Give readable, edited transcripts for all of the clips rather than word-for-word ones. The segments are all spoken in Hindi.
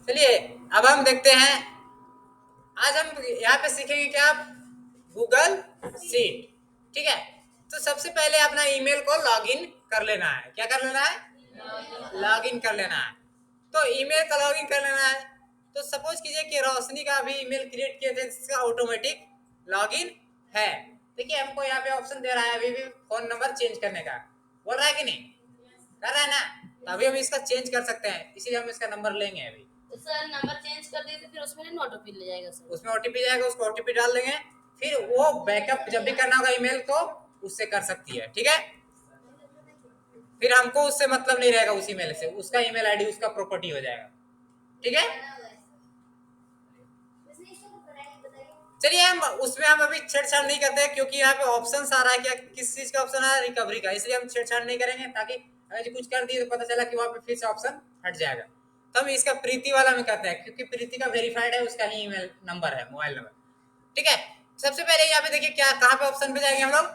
चलिए अब हम देखते हैं, आज हम यहाँ पे सीखेंगे क्या, गूगल शीट। ठीक है, तो सबसे पहले अपना ईमेल को लॉगिन कर लेना है। क्या कर लेना है? लॉगिन कर लेना है। तो ईमेल का लॉगिन कर लेना है। तो सपोज कीजिए कि रोशनी का अभी ईमेल क्रिएट किए थे, जिसका ऑटोमेटिक लॉगिन है। देखिए हमको यहाँ पे ऑप्शन दे रहा है अभी भी फोन नंबर चेंज करने का, बोल रहा है कि नहीं? कर रहा है ना? तो अभी हम इसका चेंज कर सकते हैं, इसीलिए हम इसका नंबर लेंगे अभी। तो सर नंबर चेंज कर दिए तो फिर उसमें नहीं ओटीपी ले जाएगा सर? उसमें ओटीपी जाएगा, उसको ओटीपी डाल देंगे, फिर वो बैकअप जब भी करना होगा ईमेल को उससे कर सकती है। ठीक है, फिर हमको उससे मतलब नहीं रहेगा, उस ईमेल से उसका ईमेल आईडी उसका प्रॉपर्टी हो जाएगा। ठीक है, चलिए हम उसमें हम अभी छेड़छाड़ नहीं करते हैं, क्योंकि यहाँ पे ऑप्शन आ रहा है, क्या किस चीज का ऑप्शन आ रहा है? रिकवरी का, इसलिए हम छेड़छाड़ नहीं करेंगे, ताकि अगर कुछ कर दिए तो पता चला कि वहां पे फिर से ऑप्शन हट जाएगा। तो हम इसका प्रीति वाला में करते हैं, क्योंकि प्रीति का वेरीफाइड है, उसका ही ईमेल नंबर है, मोबाइल नंबर। ठीक है, सबसे पहले यहाँ पे देखिए क्या, कहाँ पे ऑप्शन पे जाएंगे हम लोग?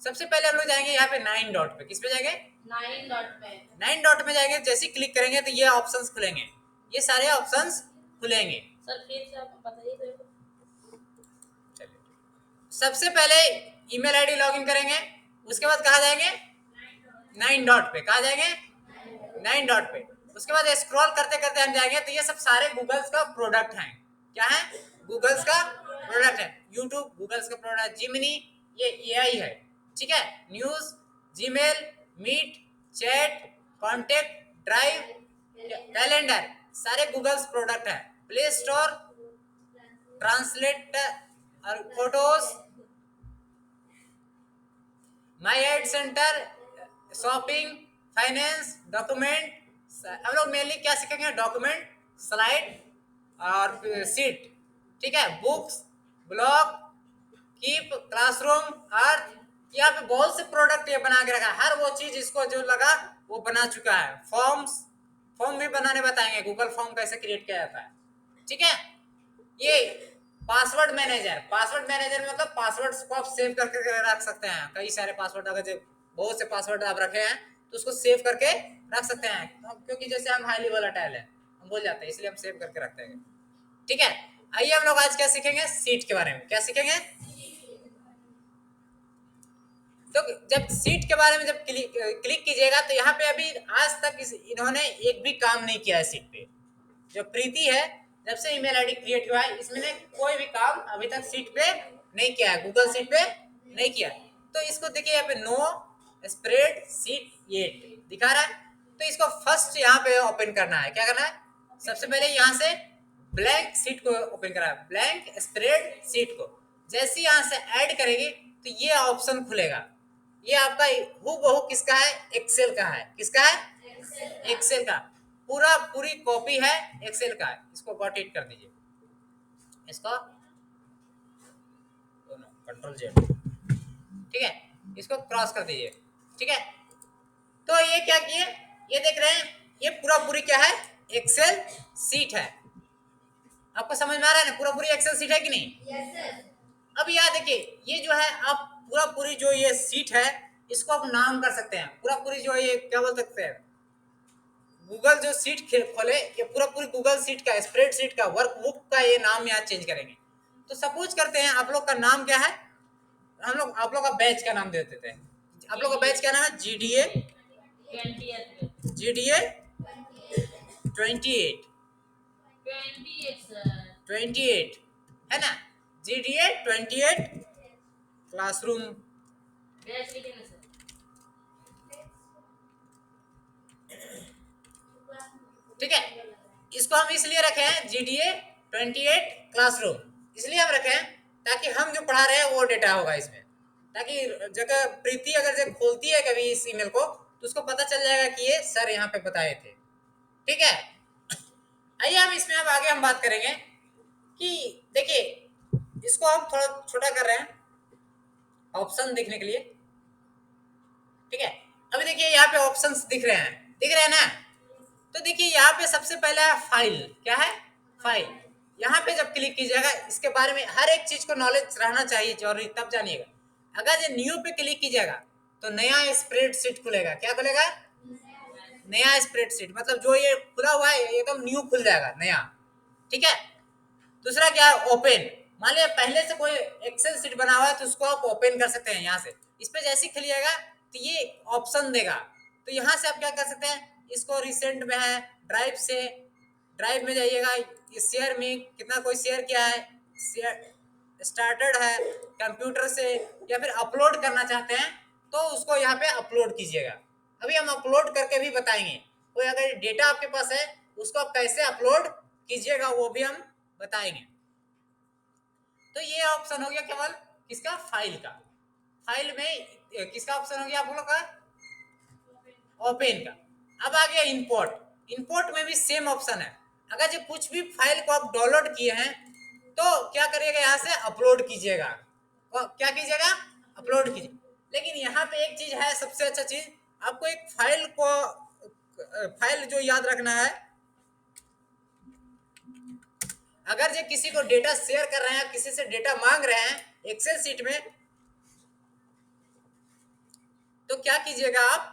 सबसे पहले हम लोग जाएंगे यहाँ पे 9 डॉट पे। किस पे जाएंगे? 9 डॉट पे। 9 डॉट में जाएंगे, जैसे क्लिक करेंगे तो ये ऑप्शंस खुलेंगे, ये सारे ऑप्शंस खुलेंगे। सर फिर से आप बताइए तो। सबसे पहले ईमेल आईडी लॉगिन करेंगे, उसके बाद कहाँ जाएंगे? 9 डॉट पे। कहाँ जाएंगे? 9 डॉट पे। उसके बाद स्क्रॉल करते करते हम जाएंगे तो ये सब सारे गूगल्स का प्रोडक्ट हैं। क्या है? गूगल्स का प्रोडक्ट है। यूट्यूब गूगल्स का प्रोडक्ट, जिमिनी ये एआई है। ठीक है, news, Gmail, meet, chat, contact, drive, calendar, सारे गूगल्स प्रोडक्ट है। प्ले स्टोर, ट्रांसलेट और photos, my ad center, shopping, finance, document. हम लोग मेनली क्या सीखेंगे? डॉक्यूमेंट, स्लाइड और सीट। ठीक है, books, blog, keep, classroom, earth. यहाँ पे बहुत से प्रोडक्ट ये बना के रखा है, हर वो चीज इसको जो लगा वो बना चुका है। फॉर्म्स, फॉर्म भी बनाने बताएंगे, गूगल फॉर्म कैसे क्रिएट किया जाता है। ठीक है, ये पासवर्ड मैनेजर, पासवर्ड मैनेजर मतलब पासवर्ड को आप सेव करके रख सकते हैं। कई सारे पासवर्ड, अगर जो बहुत से पासवर्ड आप रखे हैं तो उसको सेव करके रख सकते हैं, क्योंकि जैसे हम हाईली वोलेटाइल है, हम भूल जाते हैं, इसलिए हम सेव करके रखते हैं। ठीक है, आइए हम लोग आज क्या सीखेंगे? सीट के बारे में। क्या सीखेंगे? तो जब सीट के बारे में जब क्लिक कीजिएगा तो यहाँ पे अभी आज तक इन्होंने एक भी काम नहीं किया है सीट पे। जो प्रीति है, जब से ईमेल आईडी क्रिएट हुआ है इसमें कोई भी काम अभी तक सीट पे नहीं किया है, गूगल सीट पे नहीं किया। तो इसको देखिए यहाँ पे नो स्प्रेड सीट येट दिखा रहा है, तो इसको फर्स्ट यहाँ पे ओपन करना है। क्या करना है? सबसे पहले यहाँ से ब्लैंक सीट को ओपन करा है, ब्लैंक स्प्रेड सीट को। जैसे यहाँ से ऐड करेंगे तो ये ऑप्शन खुलेगा। ये आपका हूबहू किसका है? एक्सेल का है। किसका है? एक्सेल का पूरा पूरी कॉपी है एक्सेल का। इसको गॉट इट कर दीजिए, इसको कंट्रोल जेड। ठीक है, इसको क्रॉस कर दीजिए। ठीक है, तो ये क्या किए, ये देख रहे हैं, ये पूरा पूरी क्या है? एक्सेल सीट है। आपको समझ में आ रहा है ना? पूरा पूरी एक्सेल सीट है कि नहीं? Yes sir. अब यहाँ देखिए, ये जो है आप पूरा पूरी जो ये सीट है इसको आप नाम कर सकते हैं। पूरा पूरी जो ये क्या बोल सकते हैं, गूगल जो सीट खोले, ये पूरा पूरी गूगल सीट का, स्प्रेड सीट का, वर्कबुक का ये नाम यहाँ चेंज करेंगे। तो सपोज करते हैं आप लोग का नाम क्या है, हम लोग आप लोग का बैच का नाम दे देते हैं। आप लोग का बैच क्या नाम है? जीडीए 28 28 है ना? GDA 28 classroom. ठीक है, इसको हम इसलिए रखे हैं जीडीए 28 क्लासरूम, इसलिए हम रखे हैं ताकि हम जो पढ़ा रहे हैं वो डेटा होगा इसमें, ताकि जगह प्रीति अगर जब खोलती है कभी इस ईमेल को तो उसको पता चल जाएगा कि ये सर यहाँ पे बताए थे। ठीक है, आइए हम इसमें अब आगे हम बात करेंगे कि देखिए, इसको हम थोड़ा छोटा कर रहे हैं ऑप्शन देखने के लिए। ठीक है, अभी देखिए यहाँ पे ऑप्शंस दिख रहे हैं, दिख रहे हैं ना? तो देखिए यहाँ पे सबसे पहला फाइल क्या है? फाइल। यहाँ पे जब क्लिक कीजिएगा, इसके बारे में हर एक चीज को नॉलेज रहना चाहिए जरूरी, तब जानिएगा। अगर ये न्यू पे क्लिक कीजिएगा तो नया स्प्रेडशीट खुलेगा। क्या खुलेगा? नया स्प्रेडशीट, मतलब जो ये खुला हुआ है एकदम न्यू खुल जाएगा नया। ठीक है। दूसरा क्या है, ओपन। मान लिया पहले से कोई एक्सेल शीट बना हुआ है तो उसको आप ओपन कर सकते हैं यहाँ से। इस पे जैसे ही खुलिएगा तो ये ऑप्शन देगा, तो यहाँ से आप क्या कर सकते हैं, इसको रिसेंट में है, ड्राइव से, ड्राइव में जाइएगा, इस शेयर में कितना कोई शेयर किया है, शेयर स्टार्टेड है, कंप्यूटर से, या फिर अपलोड करना चाहते हैं तो उसको यहाँ पे अपलोड कीजिएगा। अभी हम अपलोड करके भी बताएंगे, कोई अगर डेटा आपके पास है उसको आप कैसे अपलोड कीजिएगा वो भी हम बताएंगे। तो ये ऑप्शन हो गया केवल किसका, फाइल का। फाइल में किसका ऑप्शन हो गया आप लोगों का, ओपन का। अब आ गया इंपोर्ट। इंपोर्ट में भी सेम ऑप्शन है। अगर जो कुछ भी फाइल को आप डाउनलोड किए हैं तो क्या करिएगा, यहाँ से अपलोड कीजिएगा। क्या कीजिएगा, अपलोड कीजिए। लेकिन यहाँ पे एक चीज है, सबसे अच्छा चीज, आपको एक फाइल को फाइल जो याद रखना है, अगर जो किसी को डेटा शेयर कर रहे हैं, किसी से डेटा मांग रहे हैं एक्सेल सीट में, तो क्या कीजिएगा आप,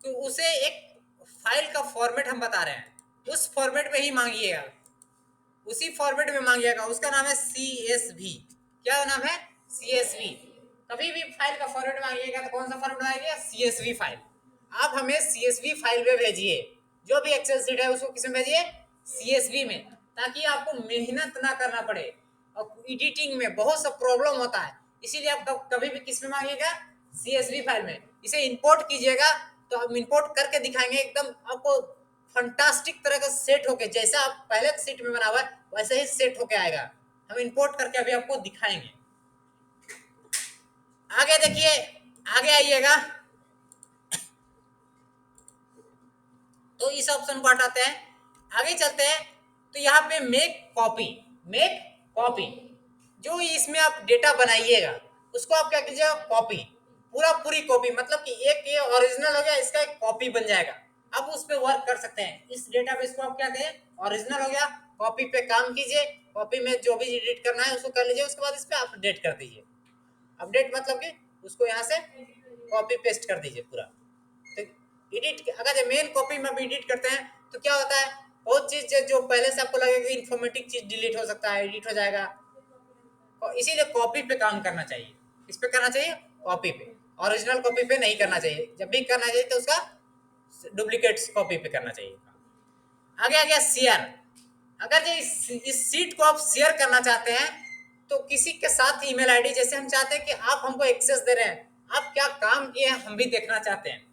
तो उसे एक फाइल का फॉर्मेट हम बता रहे हैं, उस फॉर्मेट में ही मांगिएगा, उसी फॉर्मेट में मांगिएगा। उसका नाम है CSV। क्या नाम है, CSV। कभी भी फाइल का फॉर्मेट मांगिएगा तो कौन सा फॉर्मेट मांगिएगा, CSV फाइल। आप हमें CSV फाइल में भेजिए, जो भी एक्सेल सीट है उसको किसमें भेजिए, CSV में, ताकि आपको मेहनत ना करना पड़े। और एडिटिंग में बहुत सा प्रॉब्लम होता है, इसीलिए आप कभी भी किस में मांगिएगा, CSV फाइल में। इसे इंपोर्ट कीजिएगा तो हम इंपोर्ट करके दिखाएंगे, एकदम आपको फंटास्टिक तरह का सेट होके, जैसा आप पहले सीट में बना हुआ है वैसे ही सेट होके आएगा। हम इंपोर्ट करके अभी आपको दिखाएंगे। आगे देखिए, आगे आइएगा तो इस ऑप्शन को हटाते हैं, आगे चलते हैं। तो यहाँ पे मेक कॉपी, मेक कॉपी, जो इसमें आप डेटा बनाइएगा उसको आप क्या कीजिएगा, कॉपी, पूरा पूरी कॉपी, मतलब कि एक ये ओरिजिनल हो गया, इसका एक कॉपी बन जाएगा। अब उस पे वर्क कर सकते हैं। इस डेटाबेस को आप क्या कहें, ओरिजिनल हो गया, कॉपी पे काम कीजिए, कॉपी में जो भी एडिट करना है उसको कर लीजिए, उसके बाद इस पे अपडेट कर दीजिए। अपडेट मतलब कि उसको यहाँ से कॉपी पेस्ट कर दीजिए पूरा। तो एडिट, अगर मेन कॉपी में भी एडिट करते हैं तो क्या होता है, बहुत चीज जो पहले से आपको लगेगा इन्फॉर्मेटिव चीज डिलीट हो सकता है, एडिट हो जाएगा। और इसीलिए कॉपी पे काम करना चाहिए। किस पे करना चाहिए, कॉपी पे, ओरिजिनल कॉपी पे नहीं करना चाहिए। जब भी करना चाहिए तो उसका डुप्लीकेट कॉपी पे करना चाहिए। आगे आ गया शेयर। अगर जो इस सीट को आप शेयर करना चाहते हैं तो किसी के साथ ईमेल आईडी, जैसे हम चाहते हैं कि आप हमको एक्सेस दे रहे हैं, आप क्या काम किए हैं हम भी देखना चाहते हैं,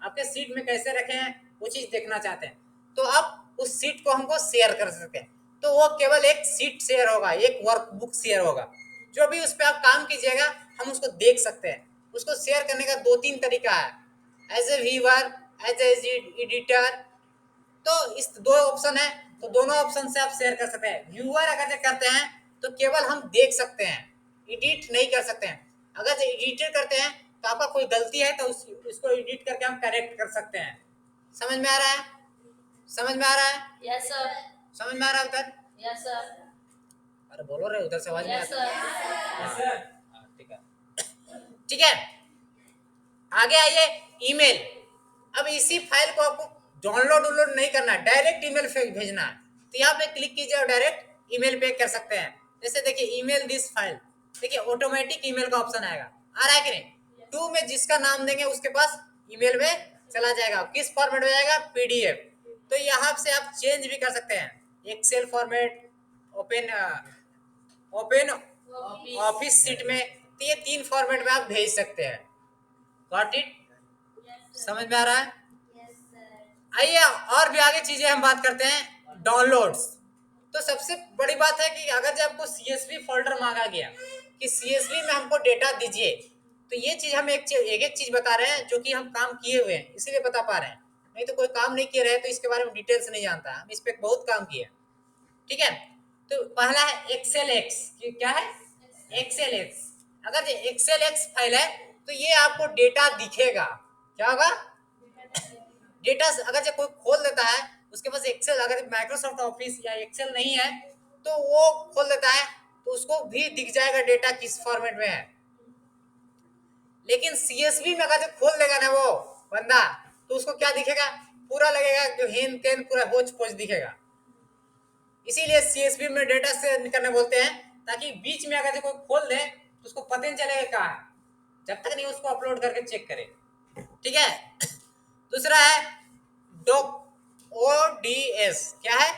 आपके सीट में कैसे रखे हैं वो चीज देखना चाहते हैं, तो आप उस सीट को हमको शेयर कर सकते हैं। तो वो केवल एक सीट शेयर होगा, एक वर्कबुक शेयर होगा, जो भी उस पर आप काम कीजिएगा हम उसको देख सकते हैं। उसको शेयर करने का 2-3 तरीका है, as a viewer, as a editor. तो इस 2 ऑप्शन है, तो दोनों ऑप्शन से आप शेयर कर सकते हैं। व्यूअर अगर करते हैं तो केवल हम देख सकते हैं, एडिट नहीं कर सकते हैं। अगर जो एडिट करते हैं तो आपका कोई गलती है तो उसको एडिट करके हम करेक्ट कर सकते हैं। समझ में आ रहा है, समझ में आ रहा है, यस सर, समझ में आ रहा है उधर, यस सर, अरे बोलो रे, उधर से आवाज नहीं यस आता। सर। हाँ, ठीक है, ठीक है। आगे आइए, ईमेल। अब इसी फाइल को आपको डाउनलोड नहीं करना, डायरेक्ट ईमेल पे भेजना है। तो यहाँ पे क्लिक कीजिए और डायरेक्ट ईमेल पे कर सकते हैं। जैसे देखिए, ईमेल दिस फाइल, देखिए ऑटोमेटिक ईमेल का ऑप्शन आएगा, आ रहा है कि नहीं। 2 में जिसका नाम देंगे उसके पास ईमेल में चला जाएगा। किस फॉर्मेट में जाएगा, PDF। तो यहाँ से आप चेंज भी कर सकते हैं, Excel format, open open office sheet में, तो ये 3 फॉर्मेट में आप भेज सकते हैं। गॉट इट, समझ में आ रहा है। आइए और भी आगे चीजें हम बात करते हैं, डाउनलोड्स। तो सबसे बड़ी बात है कि अगर जब आपको CSV फोल्डर मांगा गया कि CSV में हमको डेटा दीजिए, तो ये चीज हम एक चीज बता रहे हैं जो कि हम काम किए हुए हैं इसीलिए बता पा रहे हैं, नहीं तो कोई काम नहीं किए रहे तो इसके बारे में डिटेल्स नहीं जानता। हम इस पे बहुत काम किए, ठीक है। तो पहला है एक्सेल एक्स, क्या है, एक्सेल एक्स। अगर ये एक्सेल एक्स फाइल है तो ये आपको डेटा दिखेगा, क्या होगा, डेटा। अगर जो कोई खोल देता है उसके पास एक्सेल, अगर माइक्रोसॉफ्ट ऑफिस या एक्सेल नहीं है तो वो खोल देता है तो उसको भी दिख जाएगा डेटा किस फॉर्मेट में है। लेकिन CSV में अगर जो खोल देगा ना वो बंदा, तो उसको क्या दिखेगा, पूरा लगेगा जो हेन तेन पूरा होच पोच दिखेगा। इसीलिए सीएसवी में डेटा से करने बोलते हैं, ताकि बीच में अगर कोई खोल दे तो उसको पता नहीं चलेगा कहाँ है, जब तक नहीं उसको अपलोड करके चेक करे। ठीक है। दूसरा है डॉक ओडीएस। क्या है?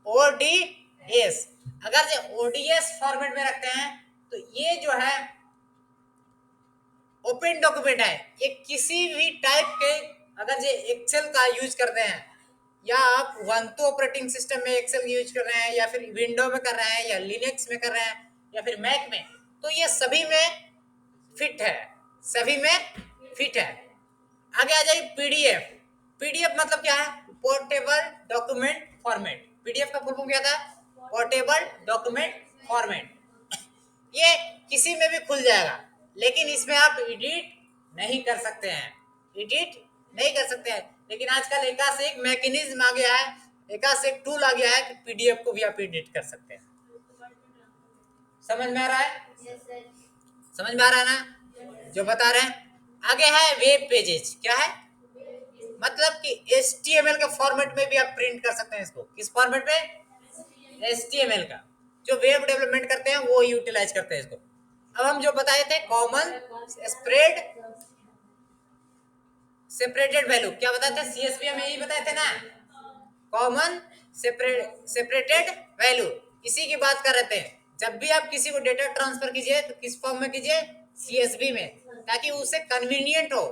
ओडीएस। अगर जो ओडीएस फॉर्मेट में रखते हैं तो ये जो है ओपन डॉक्यूमेंट है। ये किसी भी टाइप के, अगर ये एक्सेल का यूज करते हैं या आप Ubuntu ऑपरेटिंग सिस्टम में एक्सेल यूज कर रहे हैं या फिर विंडो में कर रहे हैं या लिनक्स में कर रहे हैं या फिर मैक में, तो ये सभी में फिट है, सभी में फिट है। आगे आ जाइए पीडीएफ। पीडीएफ मतलब क्या है? Portable document format. पीडीएफ का फुल फॉर्म क्या था? Portable document format. ये किसी में भी खुल जाएगा, लेकिन इसमें आप एडिट नहीं कर सकते हैं, एडिट नहीं कर सकते हैं। लेकिन आजकल एक से एक मैकेनिज्म आ गया है, एक से एक टूल आ गया है कि पीडीएफ को भी आप एडिट कर सकते हैं। समझ में आ रहा है? समझ में आ रहा है ना जो बता रहे हैं? आगे है वेब पेजेस। क्या है? मतलब कि HTML के फॉर्मेट में भी आप प्रिंट कर सकते हैं इसको। किस फॉर्मेट में? HTML का। जो वेब डेवलपमेंट करते हैं वो यूटिलाइज करते हैं इसको। अब हम जो बताए थे कॉमन स्प्रेड सेपरेटेड वैल्यू, क्या बताए थे? सीएसवी में यही बताए थे ना, कॉमन सेपरेटेड वैल्यू। इसी की बात कर रहे थे। जब भी आप किसी को डेटा ट्रांसफर कीजिए तो किस फॉर्म में कीजिए? सीएसवी में, ताकि उसे कन्वीनियंट हो।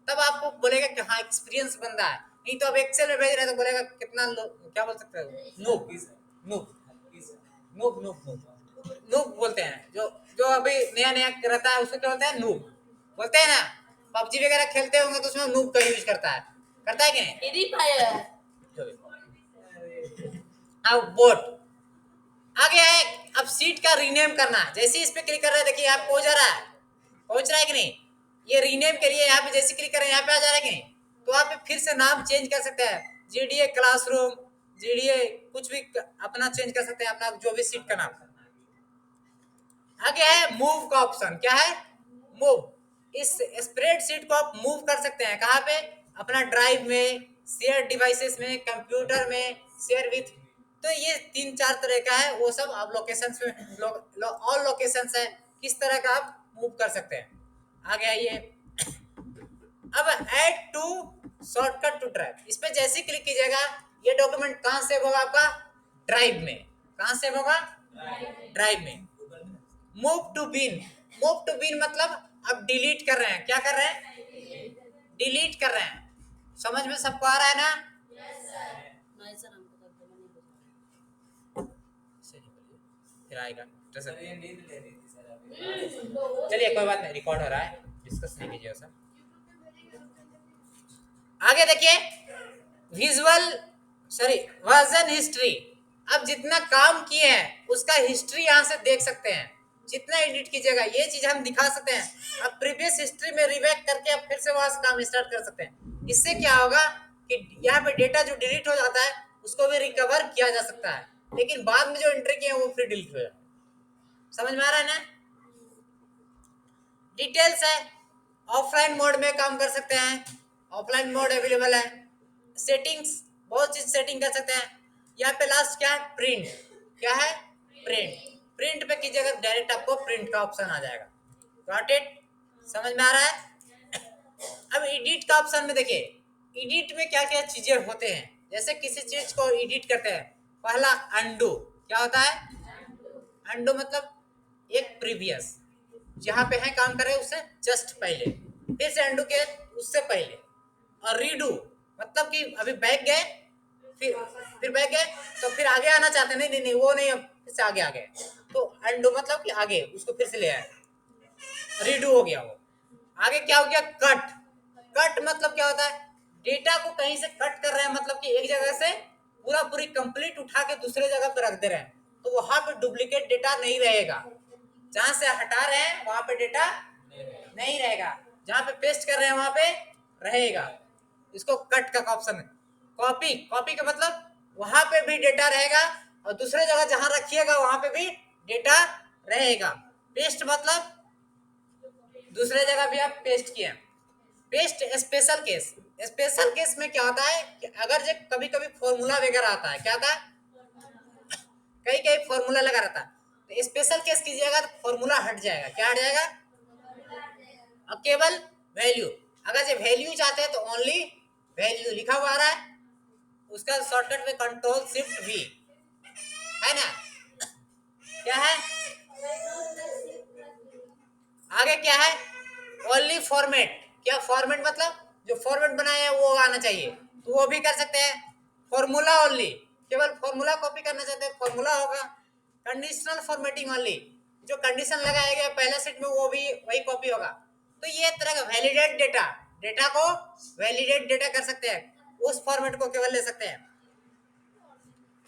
तब आपको बोलेगा कि हाँ एक्सपीरियंस बंदा है। नहीं तो अब एक्सेल में भेज रहे तो बोलेगा कितना क्या बोल सकते हो? Noob noob noob noob noob noob बोलते हैं। जो जो अभी नया नया रहता है उसको क्या बोलते हैं? नूब बोलते हैं ना। पबजी वगैरह खेलते होंगे तो उसमें नूब का यूज करता है कि नहीं? Free fire. अब बोट आ गया है। अब सीट का रीनेम करना। जैसे इस पे क्लिक कर रहे हैं, देखिए आप पहुंच रहा है, पहुंच रहा है कि नहीं? ये रीनेम के लिए यहाँ पे जैसे क्लिक करें यहाँ पे आ जा रहा है कि नहीं? तो आप फिर से नाम चेंज कर सकते हैं, जीडीए क्लासरूम, जीडीए कुछ भी अपना चेंज कर सकते हैं, अपना जो भी सीट का नाम। आगे है मूव का ऑप्शन। क्या है? मूव। इस स्प्रेडशीट को आप मूव कर सकते हैं कहाँ पे? अपना ड्राइव में, शेयर डिवाइसेस में, कंप्यूटर में, शेयर विथ। तो ये 3-4 तरह का है, वो सब आप लोकेशंस में ऑल लोकेशंस है, किस तरह का आप मूव कर सकते हैं। आगे आइए। अब add to shortcut to drive, इस पे जैसे क्लिक कीजिएगा ये डॉक्यूमेंट कहाँ सेव होगा? आपका ड्राइव में। कहाँ सेव होगा? ड्राइव में। Move to bin. Move to bin मतलब अब डिलीट कर रहे हैं। क्या कर रहे हैं? डिलीट कर रहे हैं। समझ में सबको आ रहा है ना? नहीं सर, हमको तो एकदम नहीं बुझा। फिर आएगा चलिए कोई बात नहीं, रिकॉर्ड हो रहा है, डिस्कस नहीं कीजिए सर। आगे देखिए विजुअल वर्जन हिस्ट्री। अब जितना काम किए हैं उसका हिस्ट्री यहाँ से देख सकते हैं, जितना एडिट कीजिएगा ये चीज हम दिखा सकते हैं। अब प्रीवियस हिस्ट्री में रिवैक करके अब फिर से वहां से काम स्टार्ट कर सकते हैं। इससे क्या होगा कि यहाँ पे डेटा जो डिलीट हो जाता है उसको भी रिकवर किया जा सकता है, लेकिन बाद में जो एंट्री किए हैं वो फिर डिलीट हो जाए। समझ में आ रहा है ना? डिटेल्स है, ऑफलाइन मोड में काम कर सकते हैं, ऑफलाइन मोड अवेलेबल है। सेटिंग्स, बहुत चीज सेटिंग कर सकते हैं। यहाँ पे लास्ट क्या है? प्रिंट। क्या है? प्रिंट। प्रिंट पे कीजिएगा डायरेक्ट आपको प्रिंट का ऑप्शन आ जाएगा। Got it? समझ में आ रहा है? अब एडिट का ऑप्शन में देखिए, एडिट में क्या क्या चीजें होते हैं। जैसे किसी चीज को एडिट करते हैं, पहला अंडू। क्या होता है? अंडू मतलब एक प्रीवियस जहां पे है काम कर रहे हैं उससे जस्ट पहले, फिर से अंडू के उससे पहले। और रीडू मतलब कि अभी बैक गए, फिर बैक गए तो फिर आगे आना चाहते हैं, नहीं नहीं नहीं वो नहीं, फिर से आगे आ गए, तो अंडू मतलब कि आगे उसको फिर से ले आए, रीडू हो गया वो। आगे क्या हो गया? कट। कट मतलब क्या होता है? डेटा को कहीं से कट कर रहे हैं, मतलब कि एक जगह से पूरा पूरी कंप्लीट उठा के दूसरे जगह पे रख दे रहे हैं, तो वहां पे डुप्लीकेट डेटा नहीं रहेगा। जहां से हटा रहे हैं वहां पे डेटा नहीं रहेगा, जहां पे पेस्ट कर रहे हैं वहां पे रहेगा। इसको कट का ऑप्शन है। कॉपी, कॉपी का मतलब वहां पे भी डेटा रहेगा और दूसरे जगह जहां रखिएगा वहां पे भी डेटा रहेगा। पेस्ट मतलब दूसरे जगह भी आप पेस्ट किए। Paste special case. Special case में क्या होता है कि अगर जो कभी कभी फॉर्मूला वगैरह आता है, क्या आता है, कई कई फॉर्मूला लगा रहता है, तो स्पेशल केस कीजिएगा तो फॉर्मूला हट जाएगा। क्या हट जाएगा? अब केवल वैल्यू। अगर जो वैल्यू चाहते हैं तो ओनली वैल्यू लिखा हुआ आ रहा है, उसका शॉर्टकट में कंट्रोल शिफ्ट वी है ना। क्या है आगे? क्या है? Only format. क्या फॉर्मेट मतलब? जो फॉर्मेट बनाया है वो आना चाहिए, तो वो भी कर सकते हैं। फॉर्मूला ओनली, केवल फॉर्मूला कॉपी करना चाहते हैं फॉर्मूला होगा। कंडीशनल फॉर्मेटिंग ओनली, जो कंडीशन लगाया गया पहला सेट में वो भी वही कॉपी होगा। तो ये तरह का वैलिडेट डेटा, डेटा को वैलिडेट डेटा कर सकते हैं, उस फॉर्मेट को केवल ले सकते हैं।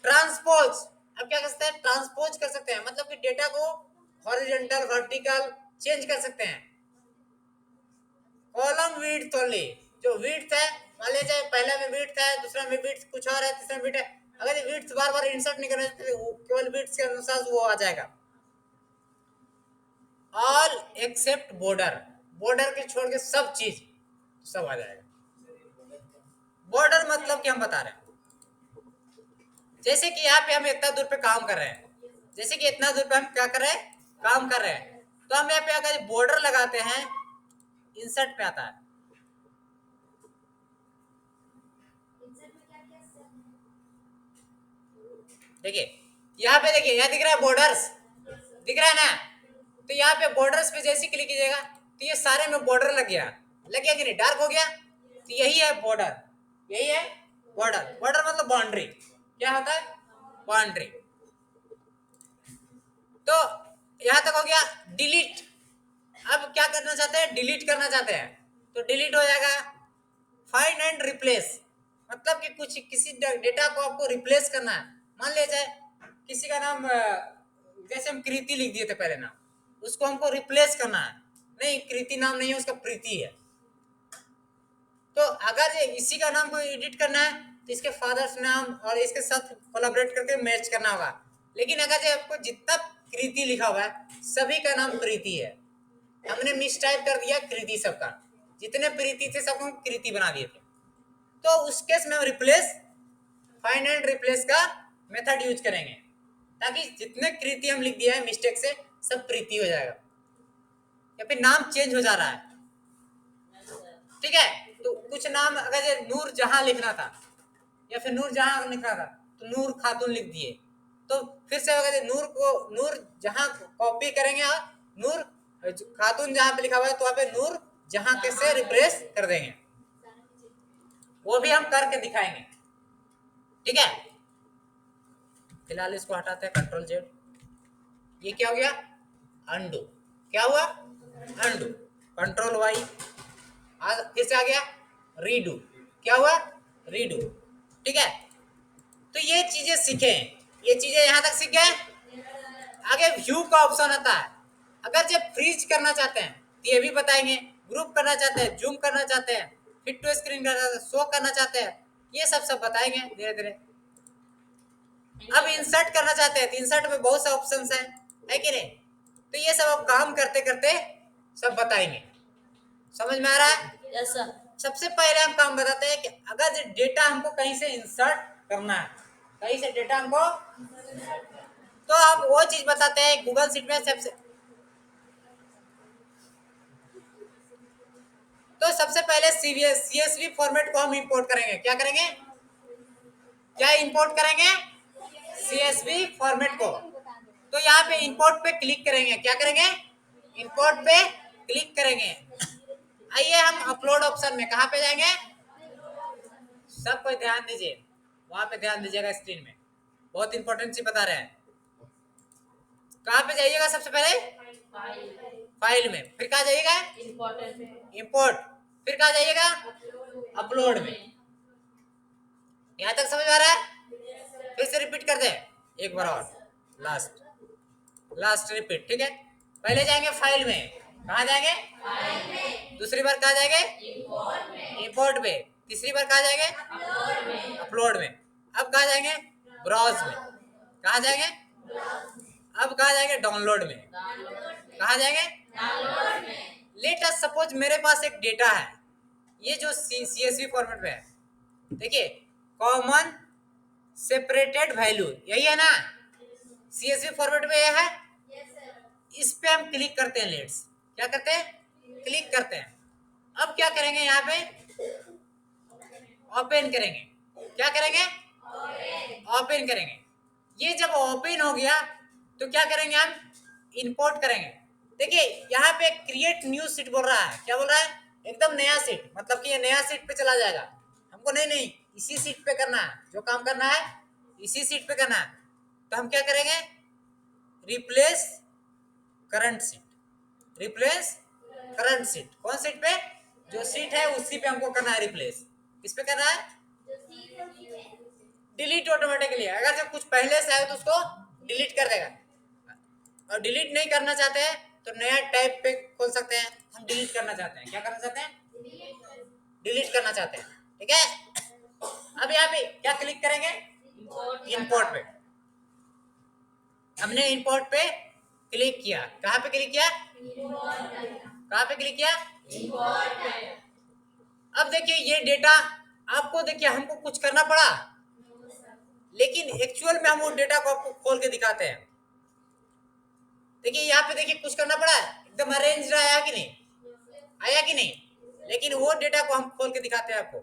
ट्रांसपोज, अब क्या कर सकते हैं? ट्रांसपोज कर सकते हैं, मतलब कि डेटा को हॉरिजॉन्टल वर्टिकल चेंज कर सकते हैं। कॉलम विड्थ ओनली, जो विड्थ है, मान लीजिए पहला में विड्थ है, दूसरा में विड्थ कुछ और है, तीसरा में विड्थ है, अगर ये विड्थ बार बार इंसर्ट नहीं करना चाहते तो केवल विड्थ के अनुसार वो आ जाएगा। ऑल एक्सेप्ट बॉर्डर, बॉर्डर के छोड़ के सब चीज सब आ जाएगा। बॉर्डर मतलब कि हम बता रहे हैं, जैसे कि यहाँ पे हम इतना दूर पे काम कर रहे हैं, जैसे कि इतना दूर पे हम क्या कर रहे हैं? काम कर रहे हैं, तो हम यहाँ पे अगर बॉर्डर लगाते हैं, इंसर्ट पे आता है। देखिए यहाँ पे, देखिए यहाँ दिख रहा है बॉर्डर्स, दिख रहा है ना। तो यहाँ पे बॉर्डर्स पे जैसे क्लिक कीजिएगा तो ये सारे में बॉर्डर लग गया कि नहीं? डार्क हो गया। तो यही है बॉर्डर, यही है बॉर्डर। बॉर्डर मतलब बाउंड्री। क्या होता है? बाउंड्री। तो यहाँ तक हो गया। डिलीट, अब क्या करना चाहते हैं? डिलीट करना चाहते हैं, तो डिलीट हो जाएगा। फाइंड एंड रिप्लेस, मतलब कि कुछ किसी डेटा को आपको रिप्लेस करना है। मान लीजिए किसी का नाम जैसे हम कृति लिख दिए थे पहले नाम, उसको हमको रिप्लेस करना है। नहीं, कृति नाम नहीं है उसका, प्रीति है। तो अगर ये इसी का नाम को एडिट करना है तो इसके फादर्स नाम और इसके साथ कोलैबोरेट करके मैच करना होगा। लेकिन अगर जो आपको जितना कृति लिखा हुआ है सभी का नाम प्रीति है, हमने मिस टाइप कर दिया कृति, सबका जितने प्रीति थे सबको कृति बना दिए थे। तो उस केस में हम रिप्लेस, फाइंड एंड रिप्लेस का मेथड यूज करेंगे, ताकि जितने कृति हम लिख दिया है मिस्टेक से सब प्रीति हो जाएगा, या फिर नाम चेंज हो जा रहा है। ठीक है, तो कुछ नाम अगर ये नूर जहां लिखना था या फिर नूर जहां लिखना था तो नूर खातून लिख दिए, तो फिर से अगर नूर को नूर जहां कॉपी करेंगे और नूर खातून जहां पे लिखा हुआ है तो वहां पे नूर जहां के से रिप्लेस कर देंगे, वो भी हम करके दिखाएंगे। ठीक है, फिलहाल इसको हटाते हैं, कंट्रोल जेड। ये क्या हो गया? अंडू। क्या हुआ? अंडू। कंट्रोल वाई, फिर से आ गया रीडू। क्या हुआ? रीडू। ठीक है, तो ये चीजें सीखें, ये चीजें यहां तक सीख गए। आगे व्यू का ऑप्शन आता है, अगर जब फ्रीज करना चाहते हैं तो ये भी बताएंगे। ग्रुप करना चाहते हैं, जूम करना चाहते हैं, फिट टू स्क्रीन करना चाहते हैं, शो करना चाहते हैं, ये सब बताएंगे धीरे धीरे। अब इंसर्ट करना चाहते हैं तो इंसर्ट में बहुत सा ऑप्शंस है कि नहीं? तो ये सब अब काम करते करते सब बताएंगे। समझ में आ रहा है? Yes sir. सबसे पहले हम काम बताते हैं कि अगर डेटा हमको कहीं से इंसर्ट करना है, कहीं से डेटा हमको, तो आप वो चीज बताते हैं गूगल शीट में सबसे पहले CSV फॉर्मेट को हम इंपोर्ट करेंगे। क्या करेंगे? क्या इंपोर्ट करेंगे? CSV फॉर्मेट को। तो यहाँ पे इंपोर्ट पे क्लिक करेंगे। क्या करेंगे? इंपोर्ट पे क्लिक करेंगे। आइए हम अपलोड ऑप्शन में कहाँ पे जाएंगे? सब कोई ध्यान दीजिए, वहां पे ध्यान दीजिएगा, स्क्रीन में बहुत इंपॉर्टेंट चीज बता रहे हैं। कहाँ पे जाइएगा? सबसे पहले फाइल में, फिर कहाँ जाइएगा? इंपोर्ट, फिर कहाँ जाइएगा? अपलोड में। यहाँ तक समझ आ रहा है? फिर से रिपीट कर दे एक बार और, लास्ट रिपीट। ठीक है, पहले जाएंगे फाइल में, कहाँ जाएंगे? दूसरी बार कहाँ जाएंगे? इंपोर्ट में। तीसरी बार कहाँ जाएंगे? अपलोड में। अब कहाँ जाएंगे? ब्राउज में। कहाँ जाएंगे? अब कहाँ जाएंगे? डाउनलोड में। कहाँ जाएंगे? लेट अस सपोज मेरे पास एक डेटा है, ये जो CSV फॉर्मेट में है, देखिए कॉमन सेपरेटेड वैल्यू, यही है ना CSV फॉर्मेट में, ये है। इस पे हम क्लिक करते हैं, लेट्स क्या करते हैं, क्लिक करते हैं। अब क्या करेंगे, यहाँ पे ओपन करेंगे। क्या करेंगे, ओपन करेंगे। ये जब ओपन हो गया तो क्या करेंगे, हम इंपोर्ट करेंगे। देखिए यहाँ पे क्रिएट न्यू सीट बोल रहा है, क्या बोल रहा है, एकदम नया सीट, मतलब कि ये नया सीट पे चला जाएगा। हमको नहीं इसी सीट पे करना है, जो काम करना है इसी सीट पे करना है। तो हम क्या करेंगे, replace current seat, replace current seat. कौन सीट पे, जो सीट है उसी पे हमको करना है रिप्लेस। किस पे करना है, डिलीट ऑटोमेटिकली। अगर जब कुछ पहले से है तो उसको डिलीट कर देगा, और डिलीट नहीं करना चाहते हैं तो नया टैब पे खोल सकते हैं। हम डिलीट करना चाहते हैं, क्या करना चाहते हैं, डिलीट करना चाहते हैं, ठीक है। अब यहाँ पे क्या क्लिक करेंगे, इंपोर्ट पे। हमने इंपोर्ट पे क्लिक किया, कहाँ पे क्लिक किया, कहाँ पे क्लिक किया, अब देखिए ये डेटा आपको, देखिए हमको कुछ करना पड़ा, लेकिन एक्चुअल में हम वो डेटा को आपको खोल के दिखाते हैं। देखिए यहाँ पे देखिए कुछ करना पड़ा, एकदम अरेंज आया कि नहीं, आया कि नहीं, लेकिन वो डेटा को हम खोल के दिखाते हैं आपको,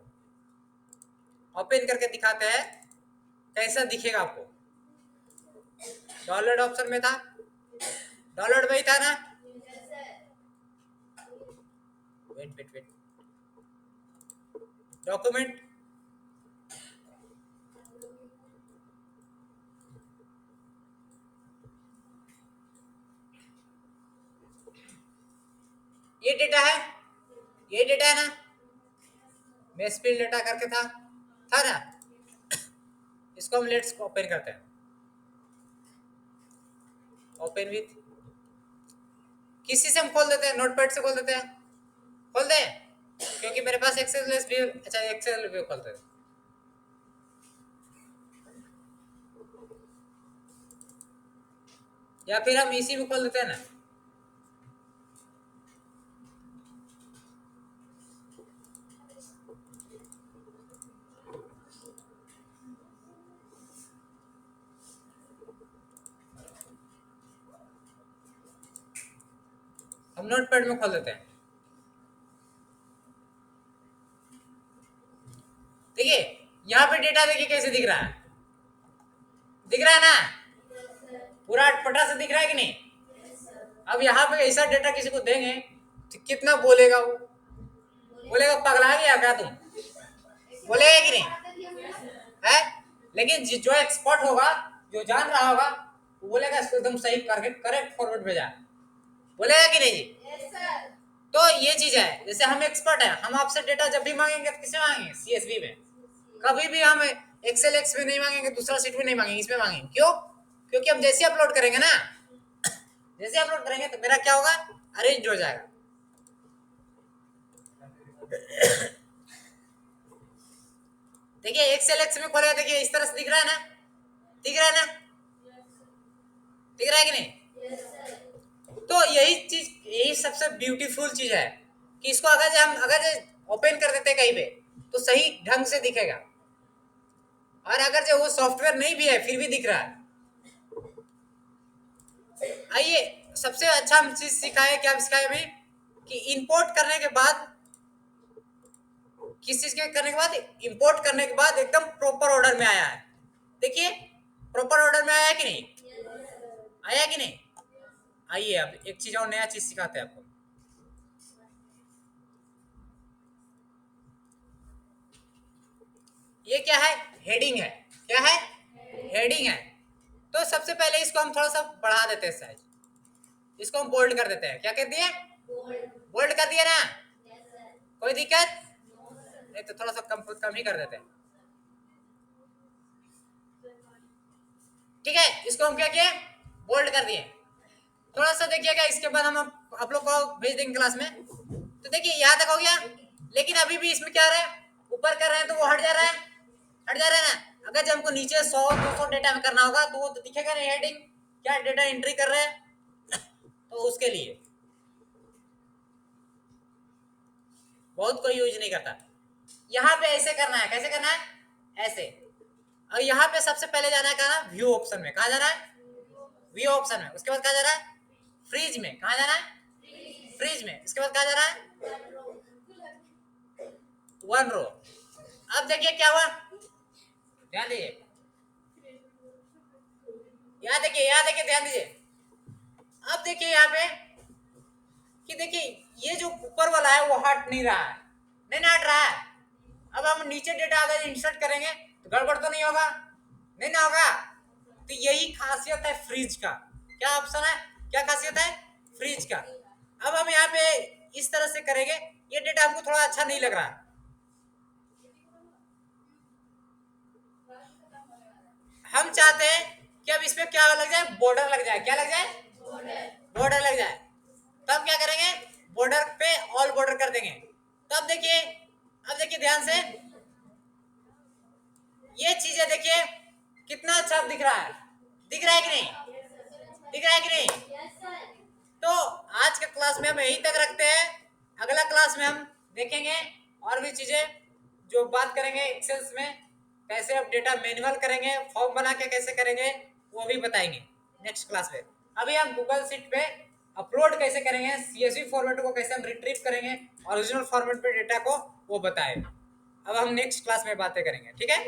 ओपन करके दिखाते हैं, कैसा दिखेगा आपको। डाउनलोड ऑप्शन में था, डाउनलोड में ही था ना, वेट वेट वेट, डॉक्यूमेंट, ये डेटा है, ये डेटा है ना, मेस्पिल डेटा करके था ना। इसको हम लेट्स ओपन करते हैं, ओपन विथ, किसी से हम खोल देते हैं, नोटपैड से खोल देते हैं, खोल दे, क्योंकि मेरे पास एक्सेल भी, अच्छा एक्सेल भी खोलते हैं। या फिर हम इसी में खोल देते हैं ना, हम नोटपैड में खोल देते हैं। देखिए यहाँ पे डेटा देखिए कैसे दिख रहा है, दिख रहा है ना, पूरा अटपटा से दिख रहा है कि नहीं। अब यहाँ पे ऐसा डेटा किसी को देंगे तो कितना बोलेगा, वो बोलेगा पगला गया क्या तुम, बोलेगा कि नहीं है। लेकिन जो एक्सपर्ट होगा, जो जान रहा होगा, वो बोलेगा इसको एकदम सही करके करेक्ट फॉरवर्ड भेजा, बोलेगा कि नहीं जी। तो ये चीज है, जैसे हम एक्सपर्ट है, हम आपसे डेटा जब भी मांगेंगे तो किससे मांगेंगे, CSV में। कभी भी हम एक्सेल एक्स में नहीं मांगेंगे, दूसरा सीट में नहीं मांगेंगे, इसमें मांगेंगे। क्यों, क्योंकि हम जैसे अपलोड करेंगे ना, जैसे अपलोड करेंगे तो मेरा क्या होगा, अरेंज हो जाएगा। देखिए एक्सेल एक्स में खोलेगा, देखिए इस तरह से दिख रहा है ना, दिख रहा है ना, दिख रहा है कि नहीं। तो यही चीज, यही सबसे ब्यूटीफुल चीज है कि इसको अगर ओपन कर देते कहीं पे तो सही ढंग से दिखेगा, और अगर जो वो सॉफ्टवेयर नहीं भी है फिर भी दिख रहा है। आइए सबसे अच्छा हम चीज सिखाए, क्या सिखाए अभी, कि इंपोर्ट करने के बाद, किस चीज के करने के बाद, इंपोर्ट करने के बाद एकदम प्रॉपर ऑर्डर में आया है। देखिए प्रॉपर ऑर्डर में आया कि नहीं, आया कि नहीं। आइए अब एक चीज और नया चीज सिखाते हैं आपको। ये क्या है, हेडिंग है, क्या है, हेडिंग है। तो सबसे पहले इसको हम थोड़ा सा बढ़ा देते हैं साइज, इसको हम बोल्ड कर देते हैं। क्या कर दिए, बोल्ड कर दिया ना, कोई दिक्कत नहीं, तो थोड़ा सा कम ही कर देते हैं, ठीक है। इसको हम क्या किए, बोल्ड कर दिए। थोड़ा सा देखिएगा, इसके बाद हम आप लोग को भेज देंगे क्लास में। तो देखिए यहाँ तक हो गया, लेकिन अभी भी इसमें क्या रहा है, ऊपर कर रहे हैं तो वो हट जा रहा है, हट जा रहा है ना। अगर जब हमको नीचे 100-200 डेटा में करना होगा तो वो तो दिखेगा नहीं, हेडिंग क्या डेटा एंट्री कर रहे हैं। तो उसके लिए बहुत कोई यूज नहीं करता। यहाँ पे ऐसे करना है, कैसे करना है, ऐसे। और यहाँ पे सबसे पहले जाना है कहाँ, व्यू ऑप्शन में। कहाँ जाना है, व्यू ऑप्शन में। उसके बाद कहाँ जाना है, फ्रीज में। कहाँ जाना है, फ्रीज में। इसके बाद कहाँ जाना है, वन रो। अब देखिए क्या हुआ, ध्यान दीजिए, यहाँ देखिए, यहाँ देखिए, ध्यान दीजिए। अब देखिए यहाँ पे कि देखिए ये जो ऊपर वाला है वो हट नहीं रहा है, नहीं ना हट रहा है। अब हम नीचे डेटा अगर इंसर्ट करेंगे तो गड़बड़ तो नहीं होगा, नहीं ना होगा। तो यही खासियत है फ्रीज का। क्या ऑप्शन है, क्या खासियत है, फ्रीज का। अब हम यहाँ पे इस तरह से करेंगे, ये डेटा हमको थोड़ा अच्छा नहीं लग रहा है। हम चाहते हैं कि अब इसमें क्या लग जाए, बॉर्डर लग जाए। क्या लग जाए, बॉर्डर लग जाए। तब क्या करेंगे, बॉर्डर पे ऑल बॉर्डर कर देंगे। तब देखिए, अब देखिए ध्यान से, ये चीजें देखिए कितना अच्छा दिख रहा है, दिख रहा है कि नहीं, दिख रहा है कि नहीं। तो आज के क्लास में हम यहीं तक रखते हैं। अगला क्लास में हम देखेंगे और भी चीजें, जो बात करेंगे एक्सेल्स में कैसे अब डेटा मैनुअल करेंगे, फॉर्म बना के कैसे करेंगे, वो भी बताएंगे नेक्स्ट क्लास में। अभी हम गूगल शीट पे अपलोड कैसे करेंगे, सीएसवी फॉर्मेट को कैसे हम रिट्रीव करेंगे, ओरिजिनल फॉर्मेट पे डेटा को, वो बताएं। अब हम नेक्स्ट क्लास में बातें करेंगे, ठीक है।